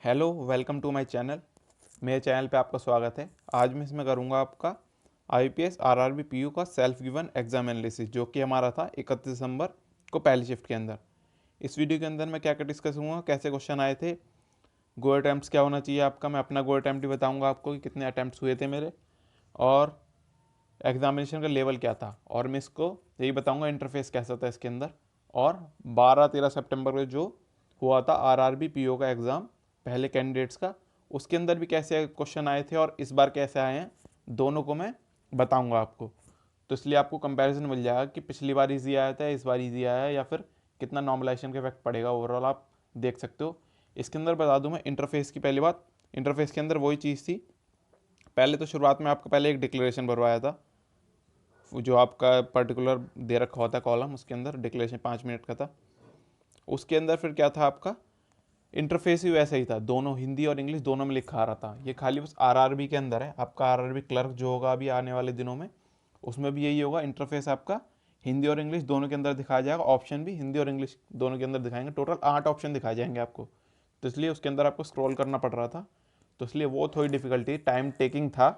Hello, welcome to my channel. मेरे channel पे आपका स्वागत है। आज मैं इसमें करूँगा आपका आईपीएस आरआरबी पीयू का सेल्फ गिवन एग्जाम एनालिसिस, जो कि हमारा था 31 दिसंबर को पहली शिफ्ट के अंदर। इस वीडियो के अंदर मैं क्या क्या डिस्कस करूँगा, कैसे क्वेश्चन आए थे, गो अटैम्प्ट्स क्या होना चाहिए आपका। मैं अपना गो अटैम्प्ट ही बताऊँगा आपको कि कितने अटैम्प्ट्स हुए थे मेरे, और एग्जामिनेशन का लेवल क्या था, और मैं इसको यही बताऊँगा इंटरफेस कैसा था इसके अंदर। और 12-13 सितंबर को जो हुआ था आरआरबी पीओ का एग्ज़ाम पहले कैंडिडेट्स का, उसके अंदर भी कैसे क्वेश्चन आए थे और इस बार कैसे आए हैं, दोनों को मैं बताऊंगा आपको। तो इसलिए आपको कंपैरिजन मिल जाएगा कि पिछली बार इजी आया था, इस बार इजी आया है, या फिर कितना नॉर्मलाइजेशन का इफेक्ट पड़ेगा ओवरऑल, आप देख सकते हो। इसके अंदर बता दूं मैं इंटरफेस की पहली बात। इंटरफेस के अंदर वही चीज़ थी, पहले तो शुरुआत में आपका पहले एक डिक्लेरेशन भरवाया था, जो आपका पर्टिकुलर दे रखा होता है कॉलम, उसके अंदर डिक्लेरेशन 5 मिनट का था। उसके अंदर फिर क्या था, आपका इंटरफेस ही वैसा ही था, दोनों हिंदी और इंग्लिश दोनों में लिखा आ रहा था। ये खाली बस आरआरबी के अंदर है। आपका आरआरबी क्लर्क जो होगा अभी आने वाले दिनों में, उसमें भी यही होगा। इंटरफेस आपका हिंदी और इंग्लिश दोनों के अंदर दिखाया जाएगा, ऑप्शन भी हिंदी और इंग्लिश दोनों के अंदर दिखाएंगे। टोटल 8 ऑप्शन दिखाए जाएंगे आपको, तो इसलिए उसके अंदर आपको स्क्रॉल करना पड़ रहा था, तो इसलिए वो थोड़ी डिफिकल्टी, टाइम टेकिंग था।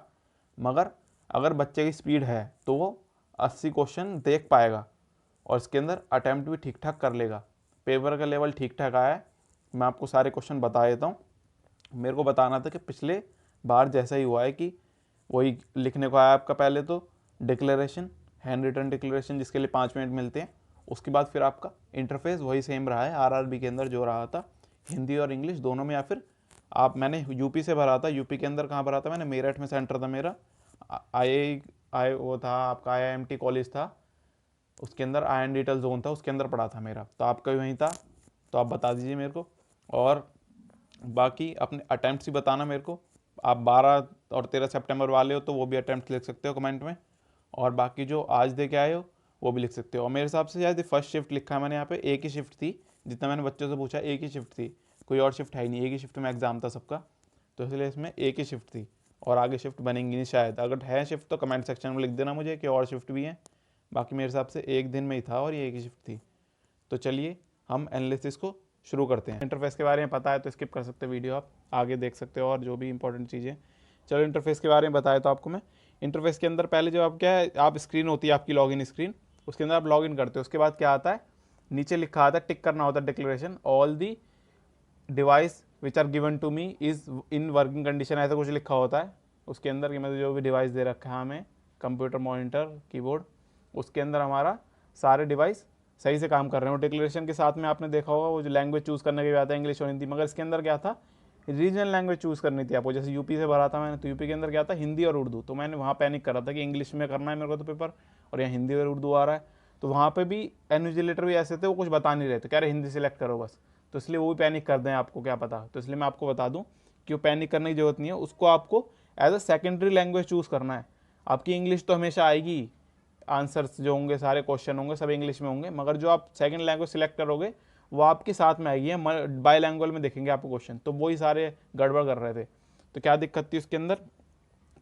मगर अगर बच्चे की स्पीड है तो वो 80 क्वेश्चन देख पाएगा, और इसके अंदर अटैम्प्ट भी ठीक ठाक कर लेगा। पेपर का लेवल ठीक ठाक आया है। मैं आपको सारे क्वेश्चन बता देता हूँ। मेरे को बताना था कि पिछले बार जैसा ही हुआ है कि वही लिखने को आया आपका। पहले तो डिक्लेरेशन, हैंड रिटन डिक्लेरेशन, जिसके लिए 5 मिनट मिलते हैं। उसके बाद फिर आपका इंटरफेस वही सेम रहा है आरआरबी के अंदर जो रहा था, हिंदी और इंग्लिश दोनों में। या फिर मैंने यूपी से भरा था। यूपी के अंदर कहाँ भरा था मैंने, मेरठ में सेंटर था मेरा। आई वो था आपका आईआईएमटी कॉलेज था, उसके अंदर आयन डिटेल जोन था, उसके अंदर पड़ा था मेरा। तो आपका भी वहीं था, तो आप बता दीजिए मेरे को। और बाकी अपने अटैम्प्ट्स ही बताना मेरे को। आप 12 और 13 सितंबर वाले हो तो वो भी अटैम्प्ट लिख सकते हो कमेंट में, और बाकी जो आज दे के आए हो वो भी लिख सकते हो। और मेरे हिसाब से शायद फर्स्ट शिफ्ट लिखा है मैंने यहाँ पे, एक ही शिफ्ट थी। जितना मैंने बच्चों से पूछा एक ही शिफ्ट थी, कोई और शिफ्ट है ही नहीं। एक ही शिफ्ट में एग्जाम था सबका, तो इसलिए इसमें एक ही शिफ्ट थी, और आगे शिफ्ट बनेंगी नहीं शायद। अगर है शिफ्ट तो कमेंट सेक्शन में लिख देना मुझे कि और शिफ्ट भी हैं। बाकी मेरे हिसाब से एक दिन में ही था और ये एक ही शिफ्ट थी। तो चलिए हम एनालिसिस को शुरू करते हैं। इंटरफेस के बारे में पता है तो स्किप कर सकते हो वीडियो, आप आगे देख सकते हो और जो भी इंपॉर्टेंट चीज़ें। चलो इंटरफेस के बारे में बताया तो आपको मैं। इंटरफेस के अंदर पहले जो आप क्या है, आप स्क्रीन होती है आपकी लॉगिन स्क्रीन, उसके अंदर आप लॉगिन करते हो। उसके बाद क्या आता है, नीचे लिखा आता है, टिक करना होता है declaration, all the device which are given to me is in working condition, ऐसा कुछ लिखा होता है उसके अंदर कि मतलब जो भी डिवाइस दे रखा है हमें, कंप्यूटर, मॉनिटर, कीबोर्ड, उसके अंदर हमारा सारे डिवाइस सही से काम कर रहे हो। डिक्लेरेशन के साथ में आपने देखा होगा वो जो लैंग्वेज चूज़ करने के भी आता है, इंग्लिश और हिंदी। मगर इसके अंदर क्या था, रीजनल लैंग्वेज चूज़ करनी थी आपको। जैसे यूपी से भरा था मैंने, तो यूपी के अंदर क्या था, हिंदी और उर्दू। तो मैंने वहाँ पैनिक करा था कि इंग्लिश में करना है मेरे को तो पेपर, और यहाँ हिंदी और उर्दू आ रहा है। तो वहाँ पे भी इन्विजिलेटर भी ऐसे थे, वो कुछ बता नहीं रहे थे, कह रहे हिंदी सेलेक्ट करो बस। तो इसलिए वो भी पैनिक कर दें, आपको क्या पता। तो इसलिए मैं आपको बता दूं कि वो पैनिक करने की जरूरत नहीं है। उसको आपको as a secondary language choose करना है। आपकी इंग्लिश तो हमेशा आएगी, आंसर्स जो होंगे, सारे क्वेश्चन होंगे सब इंग्लिश में होंगे, मगर जो आप सेकंड लैंग्वेज सिलेक्ट करोगे वो आपके साथ में आएगी, बाई लैंग्वेज में देखेंगे आपको क्वेश्चन। तो वही सारे गड़बड़ कर रहे थे। तो क्या दिक्कत थी उसके अंदर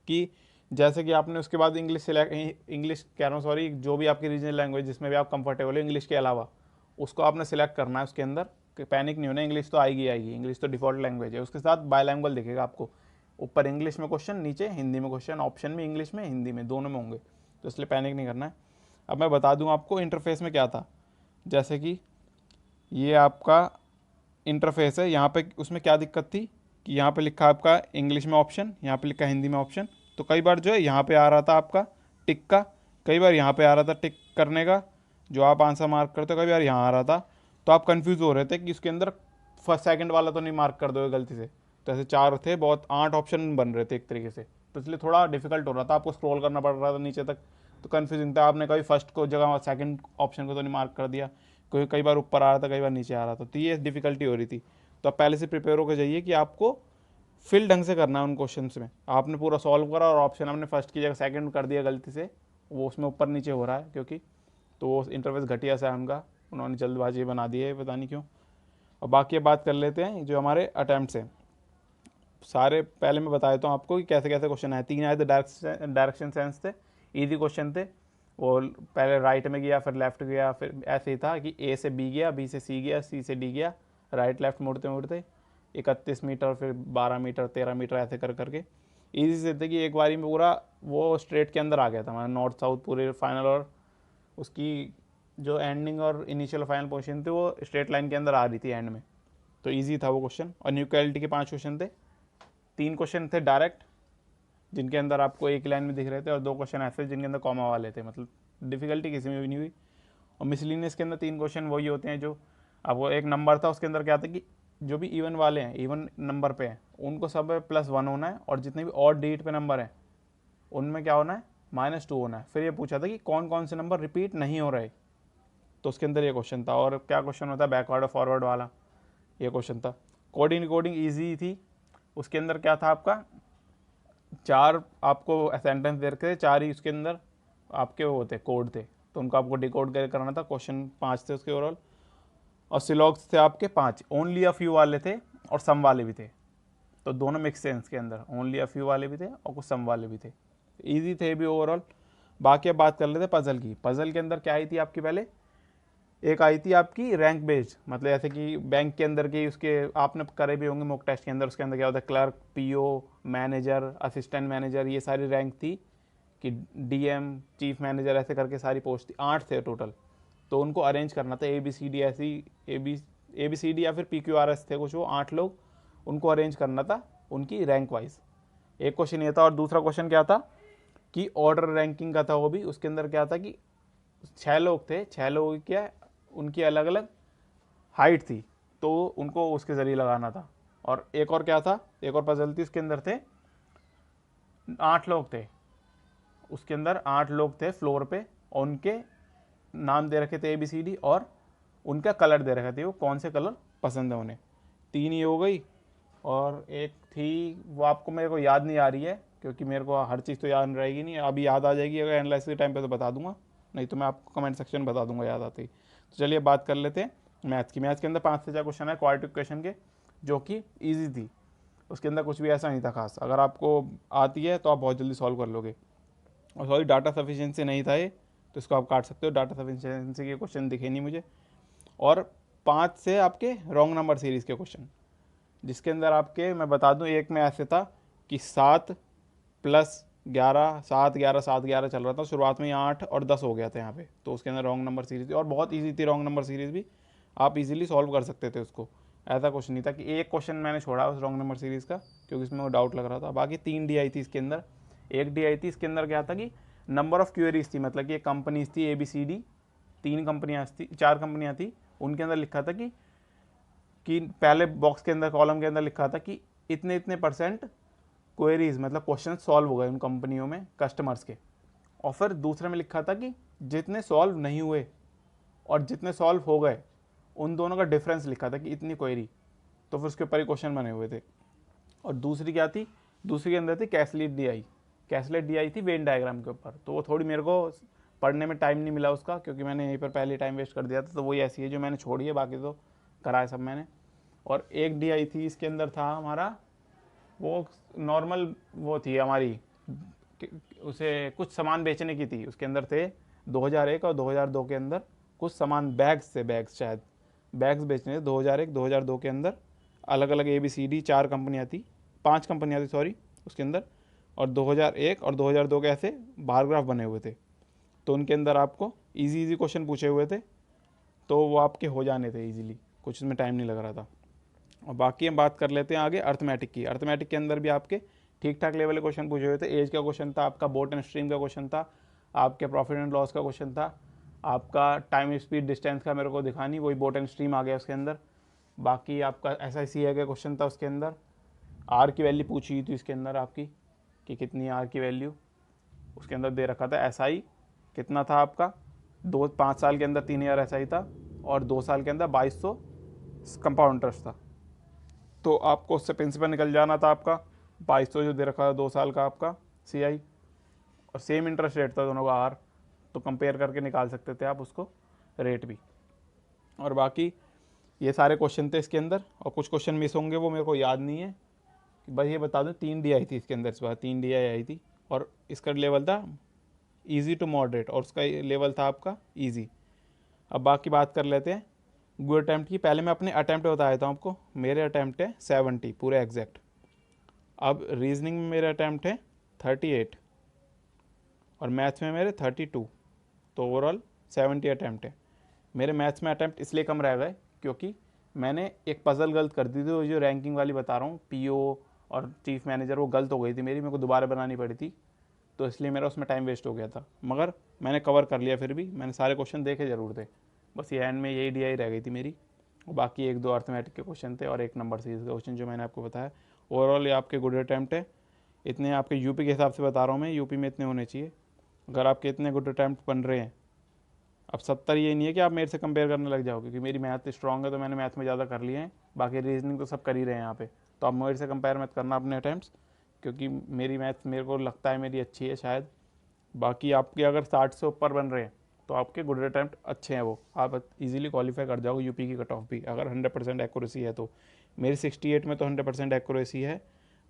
कि जैसे कि आपने उसके बाद इंग्लिश सिलेक्ट, इंग्लिश कह रहा हूँ सॉरी, जो भी आपकी रीजनल लैंग्वेज जिसमें भी आप कंफर्टेबल हो इंग्लिश के अलावा, उसको आपने सिलेक्ट करना है उसके अंदर। कि पैनिक नहीं होना, इंग्लिश तो आएगी आएगी, इंग्लिश तो डिफॉल्ट लैंग्वेज है। उसके साथ बायलैंग्वेज दिखेगा आपको, ऊपर इंग्लिश में क्वेश्चन, नीचे हिंदी में क्वेश्चन, ऑप्शन भी इंग्लिश में हिंदी में दोनों में होंगे। तो इसलिए पैनिक नहीं करना है। अब मैं बता दूं आपको इंटरफेस में क्या था। जैसे कि ये आपका इंटरफेस है, यहाँ पे उसमें क्या दिक्कत थी कि यहाँ पे लिखा आपका इंग्लिश में ऑप्शन, यहाँ पे लिखा हिंदी में ऑप्शन। तो कई बार जो है यहाँ पे आ रहा था आपका टिक का, कई बार यहाँ पे आ रहा था टिक करने का, जो आप आंसर मार्क करते हो, कई बार यहाँ आ रहा था। तो आप कंफ्यूज हो रहे थे कि उसके अंदर फर्स्ट सेकंड वाला तो नहीं मार्क कर दोगे गलती से। तो ऐसे 4 थे, बहुत 8 ऑप्शन बन रहे थे एक तरीके से। तो इसलिए थोड़ा डिफिकल्ट हो रहा था, आपको स्क्रॉल करना पड़ रहा था नीचे तक। तो कन्फ्यूजिंग था, आपने कभी फर्स्ट को जगह सेकंड ऑप्शन को तो नहीं मार्क कर दिया, कोई कई बार ऊपर आ रहा था, कई बार नीचे आ रहा था। तो ये डिफिकल्टी हो रही थी। तो आप पहले से प्रिपेयर होकर जाइए कि आपको फिल ढंग से करना है उन क्वेश्चन में। आपने पूरा सॉल्व करा और ऑप्शन आपने फर्स्ट की जगह सेकंड कर दिया गलती से, वो उसमें ऊपर नीचे हो रहा है क्योंकि, तो वो इंटरफेस घटिया सा है उनका, उन्होंने जल्दबाजी बना दी है, पता नहीं क्यों। और बाकी बात कर लेते हैं जो हमारे अटैम्प्ट्स हैं सारे। पहले मैं बता देता हूँ आपको कि कैसे कैसे क्वेश्चन आए। 3 आए थे, डायरेक्शन सेंस थे, ईजी क्वेश्चन थे। वो पहले राइट में गया, फिर लेफ्ट गया, फिर ऐसे ही था कि ए से बी गया, बी से सी गया, सी से डी गया, राइट लेफ्ट मुड़ते मुड़ते। 31 मीटर, फिर 12 मीटर, 13 मीटर, ऐसे कर करके ईजी से थे कि एक बारी में पूरा वो स्ट्रेट के अंदर आ गया था हमारा नॉर्थ साउथ पूरे फाइनल, और उसकी जो एंडिंग और इनिशियल फाइनल पोजीशन थी वो स्ट्रेट लाइन के अंदर आ रही थी एंड में। तो ईजी था वो क्वेश्चन। और न्यूक्लियरिटी के 5 क्वेश्चन थे, 3 क्वेश्चन थे डायरेक्ट जिनके अंदर आपको एक लाइन में दिख रहे थे, और 2 क्वेश्चन ऐसे जिनके अंदर कॉमा वाले थे, मतलब डिफिकल्टी किसी में भी नहीं हुई। और मिसलिनियस के अंदर 3 क्वेश्चन वही होते हैं जो अब वो एक नंबर था, उसके अंदर क्या था कि जो भी इवन वाले हैं, इवन नंबर पे हैं, उनको सब +1 होना है, और जितने भी ऑड डिजिट पे नंबर हैं उनमें क्या होना है, -2 होना है। फिर ये पूछा था कि कौन कौन से नंबर रिपीट नहीं हो रहे, तो उसके अंदर ये क्वेश्चन था। और क्या क्वेश्चन होता है, बैकवर्ड और फॉरवर्ड वाला, ये क्वेश्चन था। कोडिंग कोडिंग ईजी थी, उसके अंदर क्या था आपका 4 आपको सेंटेंस दे रखे थे, 4 ही उसके अंदर आपके वो होते कोड थे, तो उनको आपको डिकोड करके करना था। क्वेश्चन 5 थे उसके ओवरऑल, और सिलॉग्स थे आपके 5, ओनली अ फ्यू वाले थे और सम वाले भी थे, तो दोनों मिक्स हैं इसके अंदर, ओनली अ फ्यू वाले भी थे और कुछ सम वाले भी थे, ईजी थे भी ओवरऑल। बाकी अब बात कर लेते हैं पजल की। पजल के अंदर क्या आई थी आपकी, पहले एक आई थी आपकी रैंक बेस्ड, मतलब जैसे कि बैंक के अंदर की उसके आपने करे भी होंगे मॉक टेस्ट के अंदर, उसके अंदर क्या होता है clerk, PO, manager, assistant manager, ये सारी रैंक थी कि डीएम, चीफ मैनेजर, ऐसे करके सारी पोस्ट थी, 8 थे टोटल। तो उनको अरेंज करना था ABCD, ऐसी ABCD या फिर PQRS थे कुछ, वो 8 लोग, उनको अरेंज करना था उनकी रैंक वाइज। एक क्वेश्चन ये था, और दूसरा क्वेश्चन क्या था कि ऑर्डर रैंकिंग का था वो भी। उसके अंदर क्या था कि 6 लोग थे, 6 लोगों की क्या उनकी अलग अलग हाइट थी, तो उनको उसके ज़रिए लगाना था। और एक और क्या था, एक और पजल थी, उसके अंदर थे 8 लोग थे, उसके अंदर 8 लोग थे फ्लोर पे, और उनके नाम दे रखे थे ABCD, और उनका कलर दे रखे थे वो कौन से कलर पसंद है उन्हें। 3 ही हो गई, और एक थी वो आपको मेरे को याद नहीं आ रही है, क्योंकि मेरे को हर चीज़ तो याद रहेगी नहीं, अभी याद आ जाएगी अगर एनालिसिस के टाइम पे तो बता दूंगा, नहीं तो मैं आपको कमेंट सेक्शन में बता दूंगा याद आते ही। तो चलिए बात कर लेते हैं मैथ्स की। मैथ्स के अंदर 5 से 4 क्वेश्चन है क्वाड्रेटिक इक्वेशन के, जो कि ईजी थी, उसके अंदर कुछ भी ऐसा नहीं था खास। अगर आपको आती है तो आप बहुत जल्दी सॉल्व कर लोगे। और सॉरी, डाटा सफिशिएंसी नहीं था ये, तो इसको आप काट सकते हो, डाटा सफिशिएंसी के क्वेश्चन दिखे नहीं मुझे। और 5 से आपके रॉन्ग नंबर सीरीज़ के क्वेश्चन, जिसके अंदर आपके मैं बता दूं, एक में ऐसे था कि 7 + 11, 7 11 7 11 चल रहा था, शुरुआत में ही 8 और 10 हो गया था यहाँ पे, तो उसके अंदर रॉन्ग नंबर सीरीज थी, और बहुत ईजी थी रॉन्ग नंबर सीरीज भी, आप इजीली सॉल्व कर सकते थे उसको। ऐसा कुछ नहीं था कि एक क्वेश्चन मैंने छोड़ा उस रॉन्ग नंबर सीरीज़ का, क्योंकि इसमें वो डाउट लग रहा था। बाकी 3 डी आई थी इसके अंदर, एक डी आई थी इसके अंदर क्या था कि नंबर ऑफ क्वेरीज थी, मतलब कि एक कंपनीज थी ABCD, 3 कंपनियाँ थी, 4 कंपनियाँ थी, उनके अंदर लिखा था कि पहले बॉक्स के अंदर कॉलम के अंदर लिखा था कि इतने इतने % क्वेरीज, मतलब क्वेश्चन सॉल्व हो गए उन कंपनियों में कस्टमर्स के। और फिर दूसरे में लिखा था कि जितने सॉल्व नहीं हुए और जितने सॉल्व हो गए उन दोनों का डिफरेंस लिखा था कि इतनी क्वेरी, तो फिर उसके ऊपर ही क्वेश्चन बने हुए थे। और दूसरी क्या थी, दूसरी के अंदर थी कैसलेट DI, कैसलेट DI थी वेन डायग्राम के ऊपर, तो वो थोड़ी मेरे को पढ़ने में टाइम नहीं मिला उसका, क्योंकि मैंने यहीं पर पहले टाइम वेस्ट कर दिया था, तो वही ऐसी है जो मैंने छोड़ी है, बाकी तो करा है सब मैंने। और एक DI थी इसके अंदर था हमारा, वो नॉर्मल वो थी हमारी, उसे कुछ सामान बेचने की थी, उसके अंदर थे 2001 और 2002 के अंदर कुछ सामान, बैग्स थे, बैग्स शायद बैग्स बेचने थे 2001 2002 के अंदर। अलग अलग ABCD 4 कंपनियाँ थी, 5 कंपनियाँ थी सॉरी उसके अंदर, और 2001 और 2002 के ऐसे बार ग्राफ बने हुए थे, तो उनके अंदर आपको इजी इजी क्वेश्चन पूछे हुए थे, तो वो आपके हो जाने थे इजीली, कुछ इसमें टाइम नहीं लग रहा था। और बाकी हम बात कर लेते हैं आगे अर्थमेटिक की। अर्थमेटिक के अंदर भी आपके ठीक ठाक लेवल के क्वेश्चन पूछे हुए थे। एज का क्वेश्चन था आपका, बोट एंड स्ट्रीम का क्वेश्चन था आपके, प्रॉफिट एंड लॉस का क्वेश्चन था आपका, टाइम स्पीड डिस्टेंस का मेरे को दिखा नहीं, वही बोट एंड स्ट्रीम आ गया उसके अंदर। बाकी आपका SICA का क्वेश्चन था, उसके अंदर आर की वैल्यू पूछी हुई थी इसके अंदर आपकी, कि कितनी आर की वैल्यू, उसके अंदर दे रखा था। SI कितना था आपका, 5 साल के अंदर 3000 SI था, और 2 साल के अंदर 2200 कंपाउंड इंटरेस्ट था, तो आपको उससे प्रिंसिपल निकल जाना था आपका 2200 जो दे रखा था 2 साल का आपका CI, और सेम इंटरेस्ट रेट था दोनों का R, तो कंपेयर करके निकाल सकते थे आप उसको रेट भी। और बाकी ये सारे क्वेश्चन थे इसके अंदर, और कुछ क्वेश्चन मिस होंगे वो मेरे को याद नहीं है, बस ये बता दूँ 3 DI थी इसके अंदर, इस बार 3 DI आई थी, और इसका लेवल था ईजी टू मॉडरेट, और उसका लेवल था आपका ईजी। अब बाकी बात कर लेते हैं गुड अटैम्प्ट की। पहले मैं अपने अटैम्प्ट बता देता हूँ आपको। मेरे अटैम्प्ट है 70 पूरे एग्जैक्ट। अब रीजनिंग में मेरे अटैम्प्ट है 38 और मैथ्स में मेरे 32, तो ओवरऑल 70 अटैम्प्ट है। मेरे मैथ्स में अटैम्प्ट इसलिए कम रह गए क्योंकि मैंने एक पजल गलत कर दी थी, वो जो रैंकिंग वाली बता रहा हूँ, पीओ और चीफ मैनेजर, वो गलत हो गई थी मेरी, मेरे को दोबारा बनानी पड़ी थी, तो इसलिए मेरा उसमें टाइम वेस्ट हो गया था। मगर मैंने कवर कर लिया, फिर भी मैंने सारे क्वेश्चन देखे जरूर थे, बस ये एंड में यही डीआई रह गई थी मेरी। और बाकी एक दो अर्थमेटिक के क्वेश्चन थे और एक नंबर सीरीज के क्वेश्चन जो मैंने आपको बताया। ओवरऑल ये आपके गुड अटैम्प्ट है। इतने आपके यूपी के हिसाब से बता रहा हूँ मैं, यूपी में इतने होने चाहिए। अगर आपके इतने गुड अटैम्प्ट बन रहे हैं, अब 70 ये नहीं है कि आप मेरे से कंपेयर करने लग जाओ, क्योंकि मेरी मैथ स्ट्रॉन्ग है तो मैंने मैथ में ज़्यादा कर लिए हैं, बाकी रीजनिंग तो सब कर ही रहे हैं यहाँ पे। तो आप मेरे से कंपेयर मत करना अपने अटैम्प्ट, क्योंकि मेरी मैथ मेरे को लगता है मेरी अच्छी है शायद। बाकी आपके अगर 60 से ऊपर बन रहे हैं तो आपके गुड अटैम्प्ट अच्छे हैं, वो आप इजीली क्वालिफाई कर जाओगे यूपी की कट ऑफ भी, अगर 100% एक्यूरेसी है तो। मेरी 68 में तो 100% एक्यूरेसी है।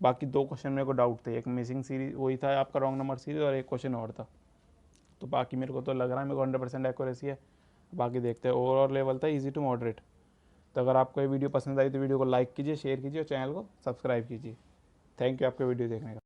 बाकी दो क्वेश्चन मेरे को डाउट थे, एक मिसिंग सीरीज वही था आपका रॉन्ग नंबर सीरीज, और एक क्वेश्चन और था। तो बाकी मेरे को तो लग रहा है मेरे को 100% एक्यूरेसी है। बाकी देखते हैं। ओवरऑल लेवल था ईजी टू मॉडरेट। तो अगर आपको ये वीडियो पसंद आई तो वीडियो को लाइक कीजिए, शेयर कीजिए और चैनल को सब्सक्राइब कीजिए। थैंक यू आपका वीडियो देखने का।